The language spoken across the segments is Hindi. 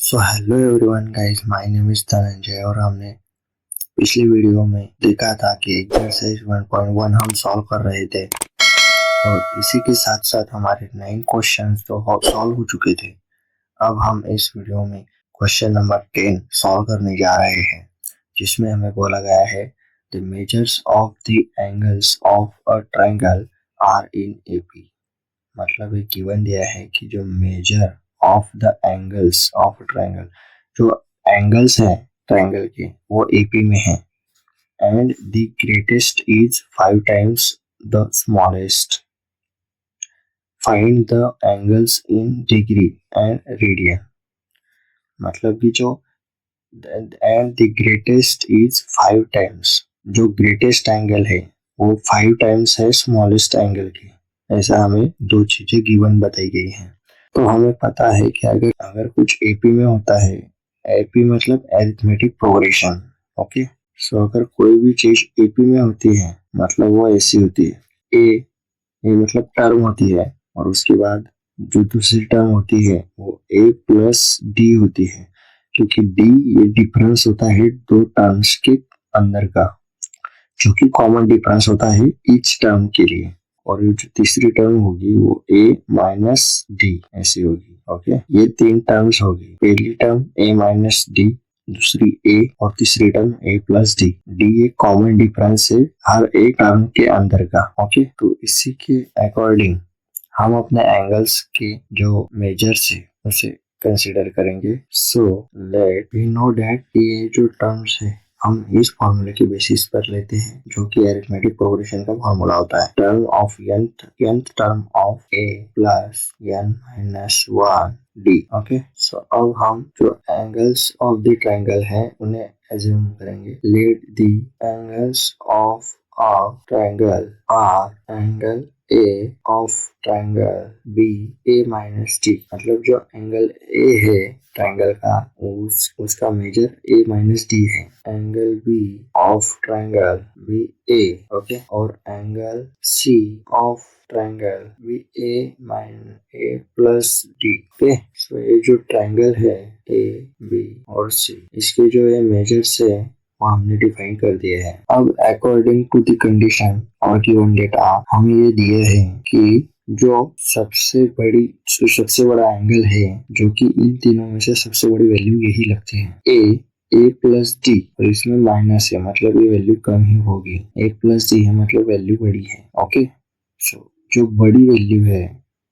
So hello everyone guys, my name is Dhananjay और हमने पिछली वीडियो में देखा था कि एक्सरसाइज 1.1 हम सॉल्व कर रहे थे और इसी के साथ साथ हमारे 9 क्वेश्चंस तो सॉल्व हो चुके थे। अब हम इस वीडियो में क्वेश्चन नंबर 10 सॉल्व करने जा रहे हैं, जिसमें हमें बोला गया है the measures of the angles of a triangle are in AP. मतलब ये गिवन दिया है कि जो measure of the angles of triangle, जो एंगल्स हैं ट्रायंगल के, वो एपी में है and the greatest is 5 times the smallest. Find the angles in degree and radian. मतलब कि जो and the greatest is 5 times, जो ग्रेटेस्ट एंगल है वो 5 टाइम्स है स्मॉलेस्ट एंगल की। ऐसा हमें दो चीजें गिवन बताई गई हैं। तो हमें पता है कि अगर अगर कुछ एपी में होता है, एपी मतलब अरिथमेटिक प्रोग्रेशन, ओके। सो अगर कोई भी चीज एपी में होती है मतलब वो ऐसी होती है। ए मतलब टर्म होती है और उसके बाद जो दूसरी टर्म होती है वो ए प्लस डी होती है, क्योंकि डी ये डिफरेंस होता है दो टर्म्स के अंदर का, जो कि कॉमन डिफरेंस होता है ईच टर्म के लिए। और ये जो तीसरी टर्म होगी वो ए माइनस डी ऐसी होगी, ओके। ये 3 टर्म्स होगी। पहली टर्म ए माइनस डी, दूसरी ए और तीसरी टर्म ए प्लस डी। डी एक कॉमन डिफरेंस है हर एक टर्म के अंदर का, ओके। तो इसी के अकॉर्डिंग हम अपने एंगल्स के जो मेजर्स है उसे कंसिडर करेंगे। So let we know that ये जो टर्म्स है हम इस फॉर्मूले के बेसिस पर लेते हैं, जो कि अरिथमेटिक प्रोग्रेशन का फॉर्मूला होता है। Term of nth term of a plus n minus 1 d, okay. So अब हम जो एंगल्स ऑफ द ट्रायंगल है उन्हें एज्यूम करेंगे। Let the angles of a triangle are angle A of triangle B A minus D। मतलब जो एंगल A है ट्रायंगल का उसका मेजर A माइनस डी है। Angle B of triangle B A, okay. और angle C of triangle B A minus A plus D, okay. So ये जो ट्रायंगल है A B और C, इसके जो ये मेजर्स है वो हमने डिफाइन कर दिए हैं। अब अकॉर्डिंग टू द कंडीशन और गिवन डेटा हम ये दिए हैं कि जो सबसे बड़ा एंगल है, जो कि इन तीनों में से सबसे बड़ी वैल्यू यही लगती है ए प्लस डी, और इसमें माइनस है मतलब ये वैल्यू कम ही होगी। ए प्लस डी है मतलब वैल्यू बड़ी है, ओके। सो जो बड़ी वैल्यू है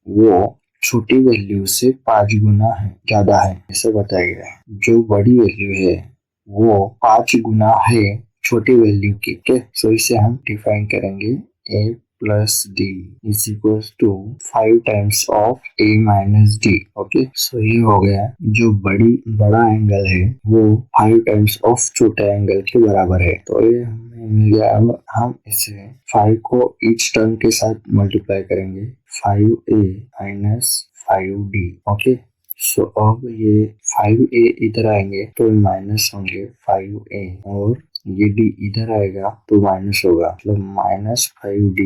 वो छोटी वैल्यू से 5 गुना है ज्यादा है, ऐसा बताया गया है। जो बड़ी वैल्यू है वो 5 गुना है छोटी वैल्यू की, ओके। सो इसे हम डिफाइन करेंगे a plus D is equal to 5 times of a minus D, okay. So ये हो गया, जो बड़ा एंगल है वो 5 टाइम्स ऑफ छोटे एंगल के बराबर है। तो ये हमें मिल गया। अब हम इसे 5 को ईच टर्म के साथ मल्टीप्लाई करेंगे, 5a minus 5d, okay. So अब ये 5a इधर आएंगे तो माइनस होंगे 5a, और ये d इधर आएगा तो माइनस होगा, मतलब माइनस 5d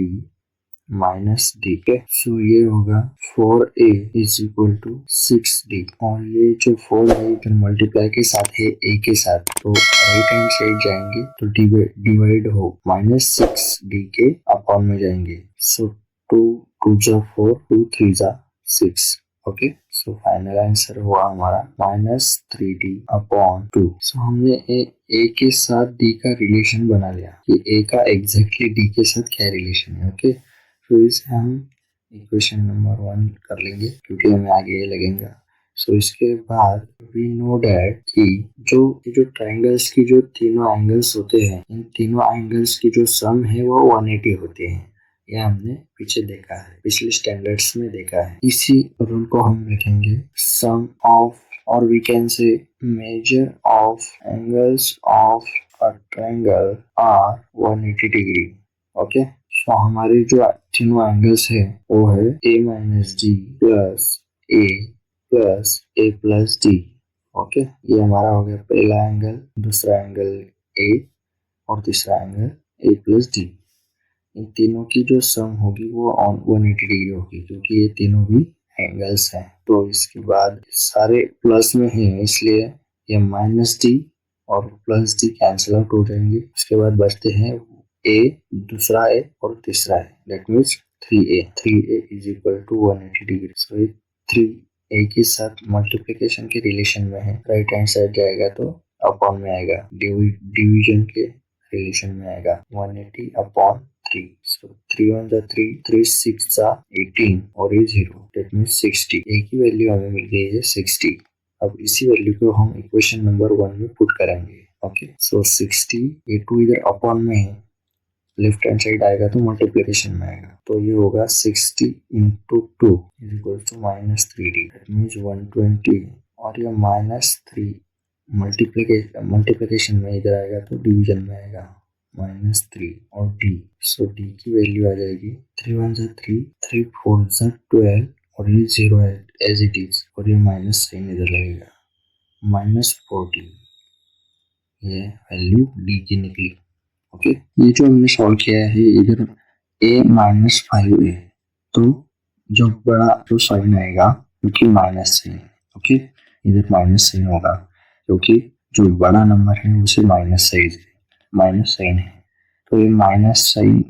माइनस डी के। सो ये होगा 4a is equal to 6d, और ये जो 4 है इधर मल्टीप्लाई के साथ है a के साथ, तो राइट हैंड साइड जाएंगे तो डिवाइड हो माइनस 6d के अपॉन में जाएंगे। सो 2 2 जा 4, 2 3 जा 6, ओके। सो फाइनल आंसर हुआ हमारा माइनस 3d अपॉन 2। सो हमने ए के साथ डी का रिलेशन बना लिया कि ए का एग्जैक्टली डी के साथ क्या रिलेशन है, ओके। तो इसे हम इक्वेशन नंबर 1 कर लेंगे क्योंकि हमें आगे ये लगेगा। सो इसके बाद वी नो दैट कि जो ट्रायंगल्स की जो तीनों एंगल्स होते हैं, इन तीनों एंगल्स की जो सम है वो 180 होते हैं। ये हमने पीछे देखा है, पिछले स्टैंडर्ड्स में देखा है। इसी रूल को हम लिखेंगे सम ऑफ, और we can say measure of angles of a triangle are 180 degree, okay. So हमारे जो तीनों एंगल्स है वो है a minus D plus A plus A plus D, okay. ये हमारा हो गया पहला एंगल, दूसरा एंगल a और तीसरा एंगल a प्लस डी। इन तीनों की जो सम होगी वो 180 डिग्री होगी, क्योंकि ये तीनों भी एंगल्स हैं। तो इसके बाद सारे प्लस में हैं, इसलिए ये माइनस डी और प्लस डी कैंसिल आउट हो जाएंगे। उसके बाद बचते हैं ए, दूसरा ए और तीसरा A, that means 3a is equal to 180 degree. So ये 3a के साथ मल्टीप्लिकेशन के रिलेशन में है, राइट हैंड साइड जाएगा तो अपॉन में आएगा, डिवीजन के रिलेशन में आएगा 180 अपॉन 3। सो 3 1 जा 3, 3 6 जा 18 और ये 0, दैट मीन्स 60। ए की वैल्यू हमें मिल गई है 60। अब इसी वैल्यू को हम इक्वेशन नंबर 1 में पुट करेंगे। ओके, सो 60, ये 2 इधर अपॉन में है, लेफ्ट हैंड साइड आएगा तो मल्टीप्लिकेशन में आएगा, तो ये होगा 60 into 2 is equal to -3d, that means 120। और ये -3 मल्टीप्लिकेशन में इधर आएगा तो डिवीजन में आएगा -3 और d। सो d की वैल्यू आ जाएगी 3 1 जा 3, 3 4 जा 12 और ये 0 है एज इट इज, और ये माइनस साइन इधर लगेगा -40। ये वैल्यू d की निकली। ओके, ये जो हमने सॉल्व किया है इधर a -5a, तो जो बड़ा जो साइन आएगा क्योंकि माइनस साइन, ओके इधर माइनस साइन होगा क्योंकि जो बड़ा नंबर है उसे माइनस साइन है, तो ये minus sign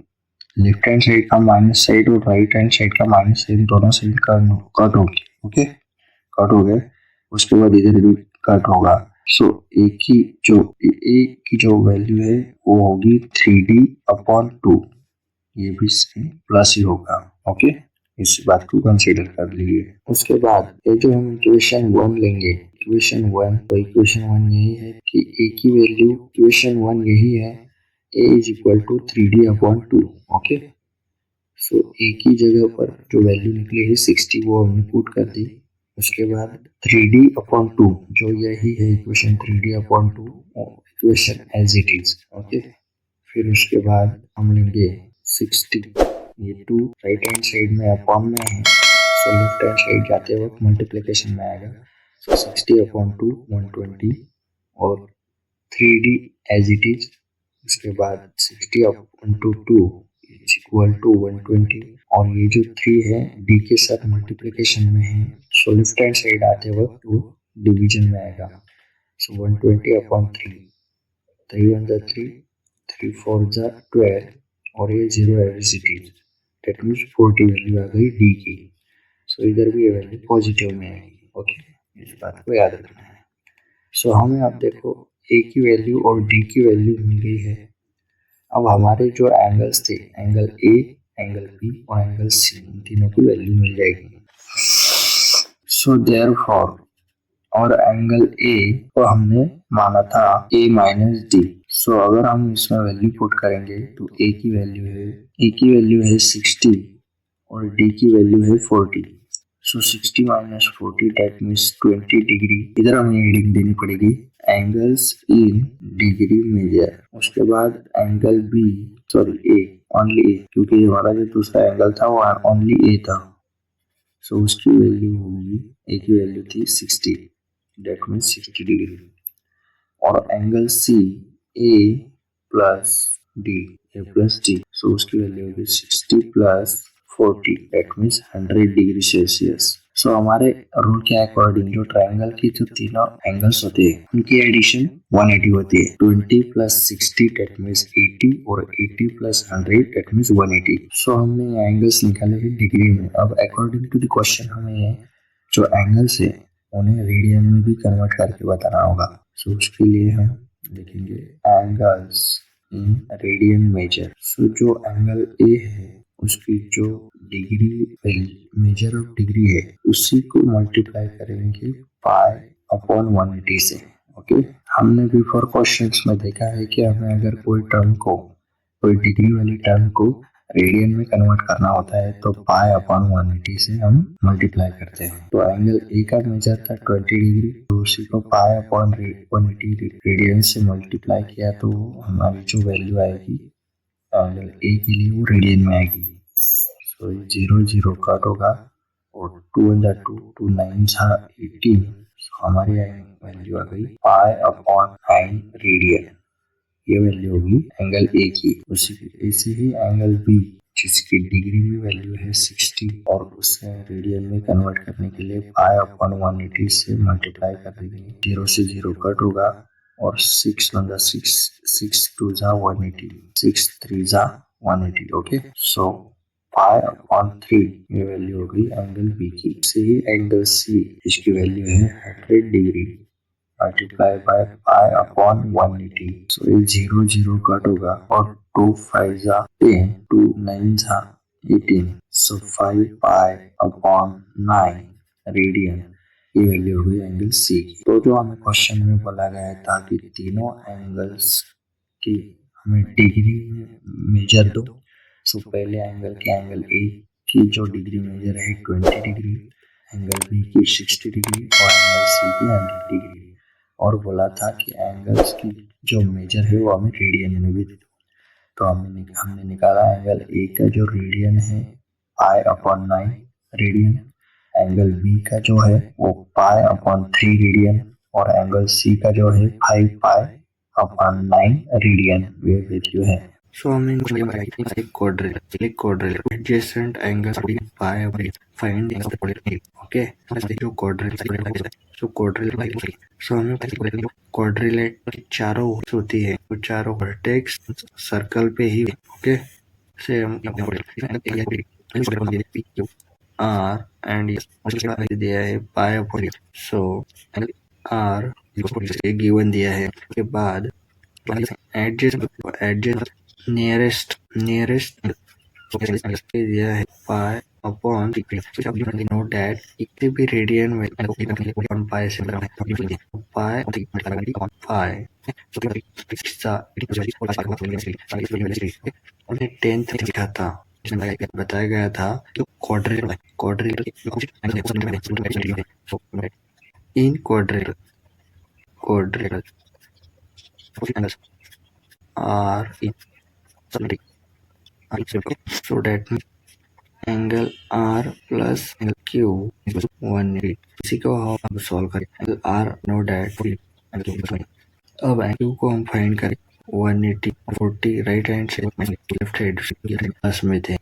left hand side का माइनस साइड और राइट हैंड साइड का माइनस साइन दोनों साइड कट हो गए। ओके, कट हो गए, उसके बाद इधर भी कट होगा। सो ए की जो वैल्यू है वो होगी 3d अपॉन 2, ये भी प्लस ही होगा। ओके, इस बात को कंसीडर कर लीजिए। उसके बाद ये जो हम इक्वेशन 1 लेंगे, इक्वेशन 1, तो इक्वेशन 1 यही है कि ए की वैल्यू, इक्वेशन 1 यही है a is equal to 3d upon 2। Okay, so A की जगह पर जो वैल्यू निकली है 60 वो हमने पुट कर दी। उसके बाद 3d अपॉन 2, जो यही है equation 3d upon 2, equation as it is. Okay, फिर उसके बाद हम लेंगे 60, ये 2 राइट हैंड साइड में अपॉन में है, सो लेफ्ट हैंड साइड जाते वक्त मल्टीप्लिकेशन में आएगा। सो 60 अपॉन 2 120 और 3d एज इट इज। उसके बाद 60 अपॉन 2 इज इक्वल टू 120, और ये जो 3 है d के साथ मल्टीप्लिकेशन में है, सो लेफ्ट हैंड साइड आते वक्त वो डिवीजन में आएगा। सो 120 अपॉन 3, 3 1 जा 3, 3 4 जा 12 और ये 0 as it is, that means 40 value आ गई d की। सो इधर भी ये वैल्यू पॉजिटिव में आएगी। ओके, इस बात को याद रखना है। सो हमें अब देखो a की वैल्यू और d की वैल्यू मिल गई है। अब हमारे जो एंगल्स थे, एंगल A, एंगल B और एंगल C, इन तीनों की वैल्यू मिल जाएगी। सो देयरफॉर, और एंगल A को हमने माना था A माइनस D। सो अगर हम इसमें वैल्यू पुट करेंगे तो A की वैल्यू है 60 और D की वैल्यू है 40। सो 60 माइनस 40 दैट मीन्स 20 डिग्री। इधर हमें हेडिंग देनी पड़ेगी एंगल्स इन डिग्री मेजर। उसके बाद angle B, sorry A, only A, क्योंकि हमारा जो दूसरा एंगल था वो ओनली ए था। सो उसकी वैल्यू होगी, ए की वैल्यू थी 60, दैट मीन्स 60 डिग्री। और angle C, A plus D, A plus D, so उसकी वैल्यू होगी 60 plus 40, that means 100 degree Celsius. So हमारे रूल के अकॉर्डिंग जो ट्रायंगल की जो तीनों एंगल्स होते हैं उनकी एडिशन 180 होती है। 20 प्लस 60 दैट मीन्स 80 और 80 प्लस 100 दैट मीन्स 180। सो हमने एंगल्स निकाले हैं डिग्री में। अब अकॉर्डिंग टू द क्वेश्चन हमें जो एंगल्स है उन्हें रेडियन में भी कन्वर्ट करके बताना होगा। सो उसके लिए हम देखेंगे एंगल्स इन रेडियन मेजर। सो जो एंगल ए है उसकी जो डिग्री मेजर ऑफ डिग्री है उसी को मल्टीप्लाई करेंगे पाई अपॉन 180 से। ओके, हमने बिफोर क्वेश्चंस में देखा है कि हमें अगर कोई डिग्री वाली टर्म को रेडियन में कन्वर्ट करना होता है तो पाई अपॉन 180 से हम मल्टीप्लाई करते हैं। तो एंगल ए का मेजर था 20 डिग्री, तो उसी को पाई अपॉन 180 रेडियन से मल्टीप्लाई किया तो हमारी जो वैल्यू आएगी एंगल ए के लिए वो रेडियन में आएगी। सो 0 0 कट होगा और 2 1 2, 2 9 18, सो हमारी वैल्यू आ गई पाई अपॉन 9 रेडियन। ये वैल्यू होगी एंगल ए की। उसी ऐसे ही एंगल बी जिसकी डिग्री में वैल्यू है 60 और उसे रेडियन में कन्वर्ट करने के लिए पाई अपॉन 180 से मल्टीप्लाई कर देंगे। 0 से 0 कट होगा और 6 1 6 6 2 180 6 3 180। ओके, सो पाई अपॉन 3 ये वैल्यू होगी एंगल बी की। से ही एंगल सी, इसकी वैल्यू है 100 degree multiply by pi upon 180। सो ये 0 0 कट होगा और 2 5 10 2 9 18। सो 5 पाई अपॉन 9 रेडियन ये वैल्यू होगी एंगल सी की। तो जो हमें क्वेश्चन में बोला गया था कि तीनों एंगल्स की हमें डिग्री में मेजर दो। सो पहले एंगल के एंगल ए की जो डिग्री मेजर है 20 डिग्री, एंगल बी की 60 डिग्री और एंगल सी की 100 डिग्री। और बोला था कि एंगल्स की जो मेजर है वो हमें रेडियन में भी दे दो। तो हमने निकाला एंगल ए का जो रेडियन है pi upon 9 radian, angle B का जो है वो पाई अपॉन 3 रेडियन और एंगल सी का जो है 5 पाई अपॉन 9 रेडियन वे वैल्यू है। सो हमें quadrilateral adjacent angles pi upon find angle of the quadrilateral. Okay, जो क्वाड्रिलेटरल सो क्वाड्रिलेटरल सो हमें क्वाड्रिलेटरल की चारों होती है, वो चारों वर्टेक्स सर्कल पे ही। ओके, से हम आर एंड दिया है pi upon, so R given दिया है। उसके बाद एडजेसेंट नियरेस्ट दिया है पाई अपॉन नो डैट इतने भी रेडियन में अपॉन पाई से पाई अपॉन पाई उन्हें 10th लिखा था जिसमें बताया गया था कि quadrilateral in quadrilateral are in so that angle R plus angle Q 180। इसी को हम सॉल्व करें। एंगल R नो डैट अब एंगल को हम फाइंड करें 180 40 राइट हैंड से लेफ्ट हैंड प्लस में थे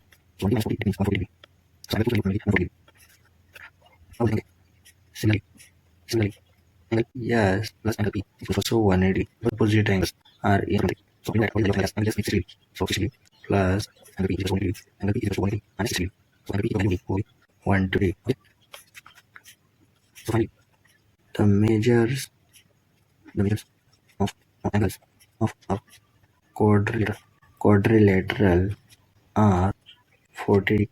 yes plus angle P so 180 opposite angles R in plus angle B is 180 angle B is 180 minus 60 so angle B value will be 120. So finally the measures of angles of quadrilateral are 40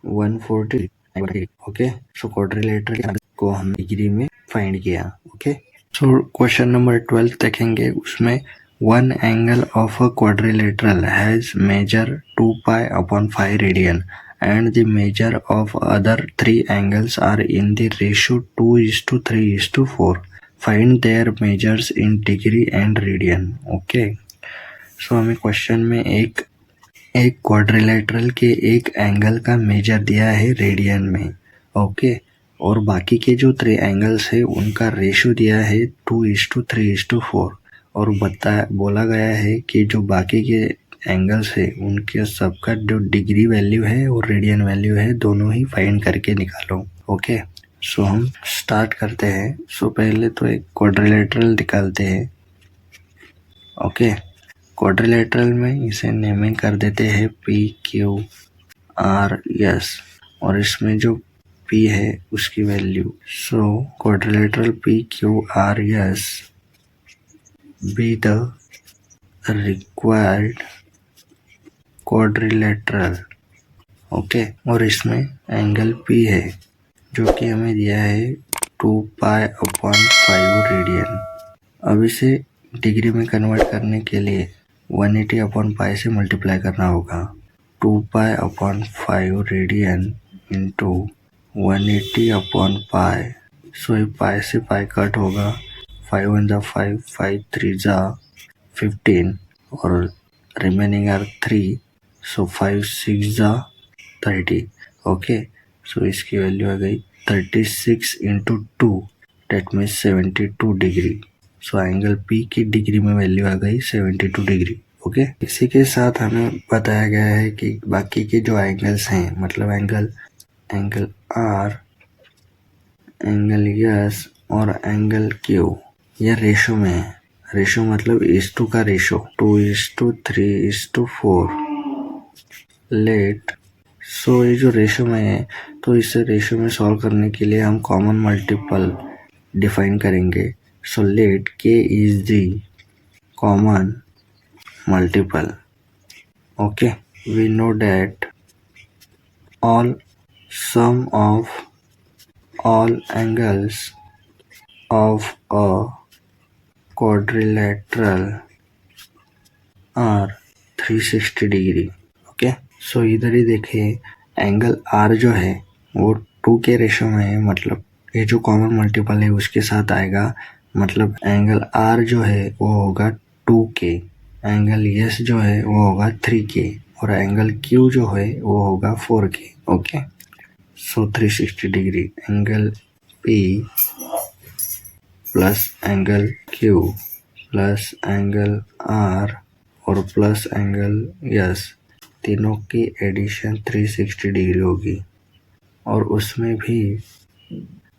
140 and 180. Okay, so quadrilateral को हम डिग्री में फाइंड किया। ओके, सो क्वेश्चन नंबर 12 देखेंगे। उसमें one angle of a quadrilateral has measure 2 pi upon 5 radian and the measure of other three angles are in the ratio 2:3:4. Find their measures in degree and radian. Okay, so हमें क्वेश्चन में एक क्वाड्रिलेटरल के एक एंगल का मेजर दिया है रेडियन में। ओके, और बाकी के जो 3 एंगल्स है उनका रेशियो दिया है 2:3:4 और बोला गया है कि जो बाकी के एंगल्स है उनके सबका जो डिग्री वैल्यू है और रेडियन वैल्यू है दोनों ही फाइंड करके निकालो। ओके, सो हम स्टार्ट करते हैं। सो पहले तो एक क्वाड्रिलेटरल निकालते हैं। ओके, क्वाड्रिलेटरल में इसे नेमिंग कर देते हैं PQRS और इसमें जो P है उसकी value. So quadrilateral PQRS be the required quadrilateral। Okay, और इसमें एंगल P है जो कि हमें दिया है 2 पाई अपॉन 5 रेडियन। अब इसे डिग्री में कन्वर्ट करने के लिए 180 अपॉन पाई से मल्टीप्लाई करना होगा। 2 pi upon 5 radian into 180 upon pi. So ये पाई से पाई कट होगा, 5 1 5 5 3 15 और रिमेनिंग आर 3, सो 5 6 30। ओके, सो इसकी वैल्यू आ गई 36 into 2 that means 72 degree. So angle P की डिग्री में वैल्यू आ गई 72 डिग्री। ओके, इसी के साथ हमें बताया गया है कि बाकी के जो एंगल्स हैं, मतलब एंगल आर, एंगल यस और एंगल क्यू, ये रेशो में है। रेशो मतलब इस टू का रेशो, 2:3:4। लेट सो ये जो रेशो में है, तो इसे रेशो में सॉल्व करने के लिए हम कॉमन मल्टीपल डिफाइन करेंगे। सो लेट के is the common multiple. Okay, we know that all sum of all angles of a quadrilateral are 360 degree. Okay, so इधर ही देखिए, एंगल आर जो है वो 2 के रेशो में है, मतलब ये जो कॉमन मल्टीपल है उसके साथ आएगा, मतलब एंगल आर जो है वो होगा 2 के, एंगल यस जो है वो होगा 3 के, और एंगल क्यू जो है वो होगा 4 के। Okay, so 360 degree angle P plus angle Q plus angle R और प्लस एंगल यस, तीनों की एडिशन 360 डिग्री होगी। और उसमें भी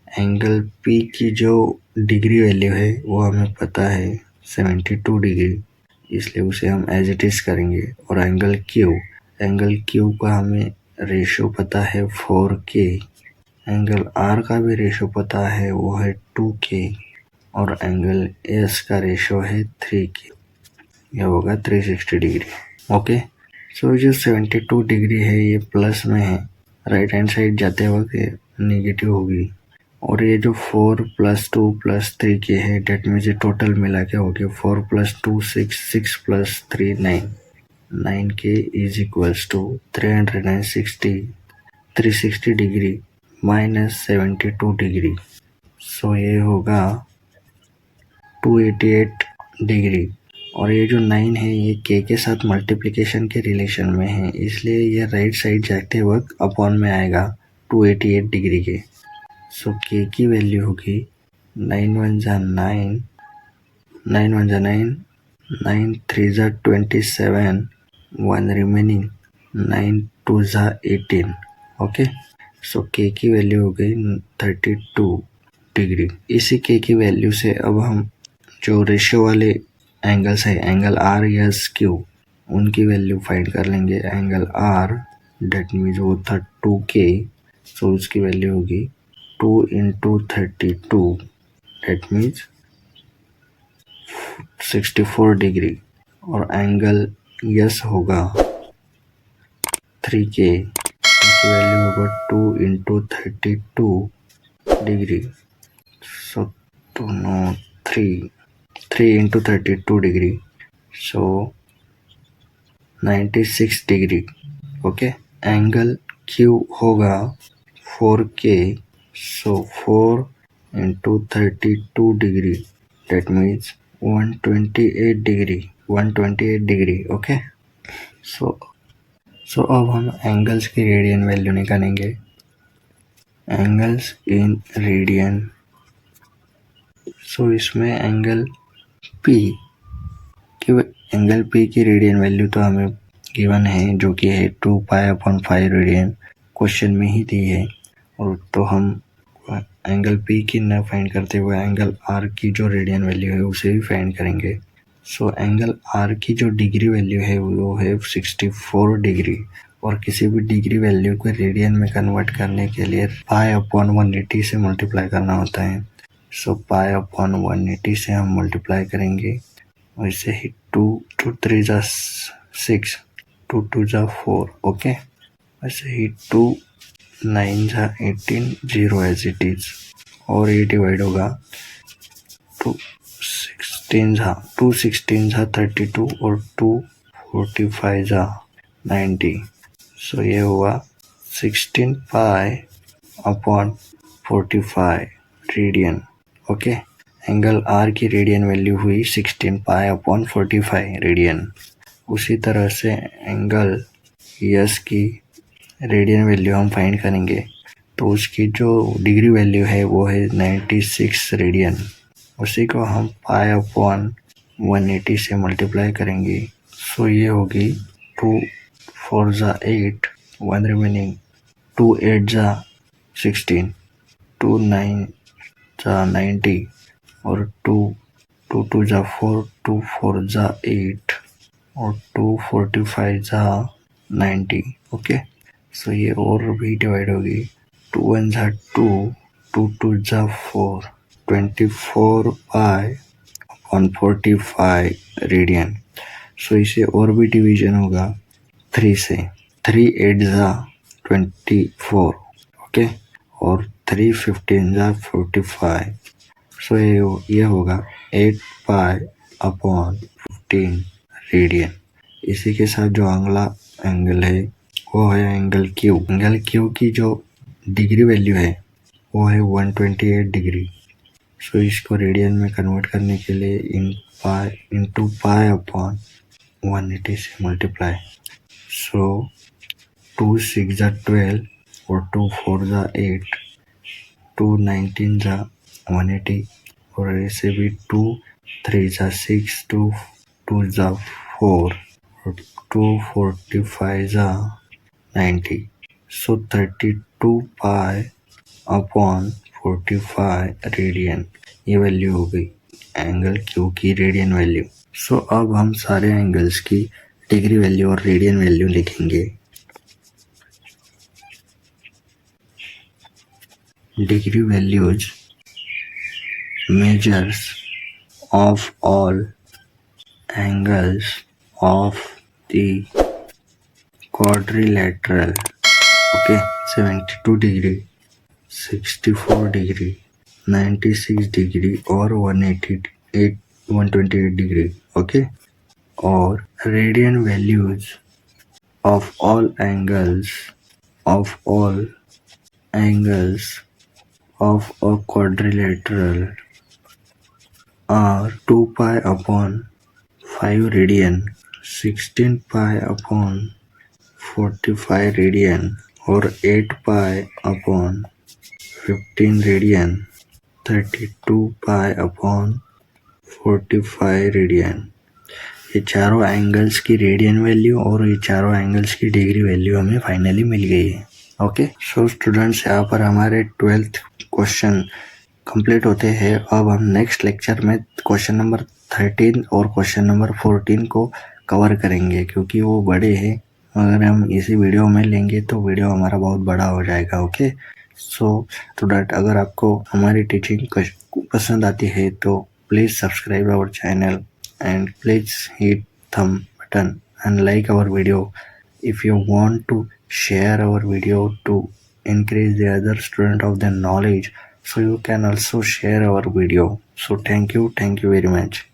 एंगल पी की जो डिग्री वैल्यू है वो हमें पता है 72 डिग्री, इसलिए उसे हम एज इट इज करेंगे। और एंगल क्यू का हमें रेशो पता है 4K, एंगल आर का भी रेशो पता है वो है 2K, और एंगल एस का रेशो है 3K। यह होगा 360 डिग्री। ओके, सो जो 72 डिग्री है ये प्लस में है, राइट हैंड साइड जाते वक्त नेगेटिव होगी। और ये जो 4 + 2 + 3K है, डेट मीन्स ये टोटल मिला के हो गया 4 + 2 6, 6 + 3 9, 9K is equals to 360 degree minus 72 degree. So ये होगा 288 डिग्री। और ये जो 9 है ये K के साथ मल्टीप्लिकेशन के रिलेशन में है, इसलिए ये राइट साइड जाते वक्त अपॉन में आएगा 288 डिग्री के। सो K की वैल्यू होगी 9 × 1 = 9, 9 × 1 = 9, 9 × 3 = 27, 1 रिमेनिंग, 9 × 2 = 18। ओके, सो K की वैल्यू हो गई 32 डिग्री। इसी K की वैल्यू से अब हम जो रेशियो वाले एंगल्स है, एंगल आर यस क्यू, उनकी वैल्यू फाइंड कर लेंगे। एंगल आर डेट मीन्स वो था 2K, सो उसकी वैल्यू होगी 2 × 32, डेट मीन्स 64 डिग्री। और एंगल यस होगा 3K, उसकी वैल्यू होगा 2 × 32 डिग्री। सो दोनों 3 × 32 degree, so 96 degree. Okay, angle Q होगा 4K, so 4 × 32 degree, that means 128 degree, 128 degree. Okay, so अब हम एंगल्स की रेडियन वैल्यू निकालेंगे। एंगल्स इन रेडियन, सो इसमें एंगल P की रेडियन वैल्यू तो हमें गिवन है, जो कि है 2π/5 रेडियन, क्वेश्चन में ही दी है। और तो हम एंगल P की न फाइंड करते हुए एंगल R की जो रेडियन वैल्यू है उसे भी फाइंड करेंगे। सो एंगल R की जो डिग्री वैल्यू है वो है 64 डिग्री, और किसी भी डिग्री वैल्यू को रेडियन में कन्वर्ट करने के लिए π/180 से मल्टीप्लाई करना होता है। सो π/180 से हम मल्टीप्लाई करेंगे, और इसे ही 2 × 3 = 6, 2 × 2 = 4। ओके, ऐसे ही 2 × 9 = 18, 0 एज इट इज। और ये डिवाइड होगा 2 16 = 32 और 2 45 = 90। सो ये हुआ 16π/45 रेडियन। ओके, एंगल आर की रेडियन वैल्यू हुई 16π/45 रेडियन। उसी तरह से एंगल यस की रेडियन वैल्यू हम फाइंड करेंगे, तो उसकी जो डिग्री वैल्यू है वो है 96 रेडियन। उसी को हम π/180 से मल्टीप्लाई करेंगे, सो ये होगी 2 4 जा 8, 1 रिमेनिंग, 2 8 जा 16, 2 9 जा 90 और 2 2 जा 4, 2 4 जा 8 और 2 45 जा 90. ओके, सो ये और भी डिवाइड होगी, 2 1 जा 2, 2 2 जा 4, 24 पाई अपॉन 45 रेडियन. सो इसे और भी डिवीजन होगा 3 से, 3 8 जा 24, ओके, और 3 15 जा 45. सो ये होगा 8 पाई अपॉन 15 रेडियन. इसी के साथ जो अगला एंगल है वो है एंगल क्यू. एंगल क्यू की जो डिग्री वैल्यू है वो है 128 डिग्री. सो इसको रेडियन में कन्वर्ट करने के लिए इंटू पाई अपॉन 180 से मल्टीप्लाई. सो 2 6 जा 12 और 2 4 जा 8, 2 19 जा 180 और ऐसे भी 2 3 जा 6, 2 जा 4 और 2 45 जा 90. सो 32 पाई अपॉन 45 रेडियन. ये वैल्यू हो गई एंगल क्यू की रेडियन वैल्यू. सो अब हम सारे एंगल्स की डिग्री वैल्यू और रेडियन वैल्यू लिखेंगे. Degree values measures of all angles of the quadrilateral. Okay, 72 degree, 64 degree, 96 degree और 128 degree. Okay, और radian values of all angles of a quadrilateral are 2 pi upon 5 radian, 16 pi upon 45 radian और 8 pi upon 15 radian, 32 pi upon 45 radian. ये चारों एंगल्स की रेडियन वैल्यू और ये चारों एंगल्स की डिग्री वैल्यू हमें फाइनली मिल गई है. ओके, सो स्टूडेंट्स, यहाँ पर हमारे 12th क्वेश्चन कंप्लीट होते हैं. अब हम नेक्स्ट लेक्चर में क्वेश्चन नंबर 13 और क्वेश्चन नंबर 14 को कवर करेंगे क्योंकि वो बड़े हैं. अगर हम इसी वीडियो में लेंगे तो वीडियो हमारा बहुत बड़ा हो जाएगा. ओके, सो स्टूडेंट, अगर आपको हमारी टीचिंग पसंद आती है तो please subscribe our channel and please hit thumb button and like our video. If you want to share our video to increase the other student of the knowledge, so you can also share our video. So thank you very much.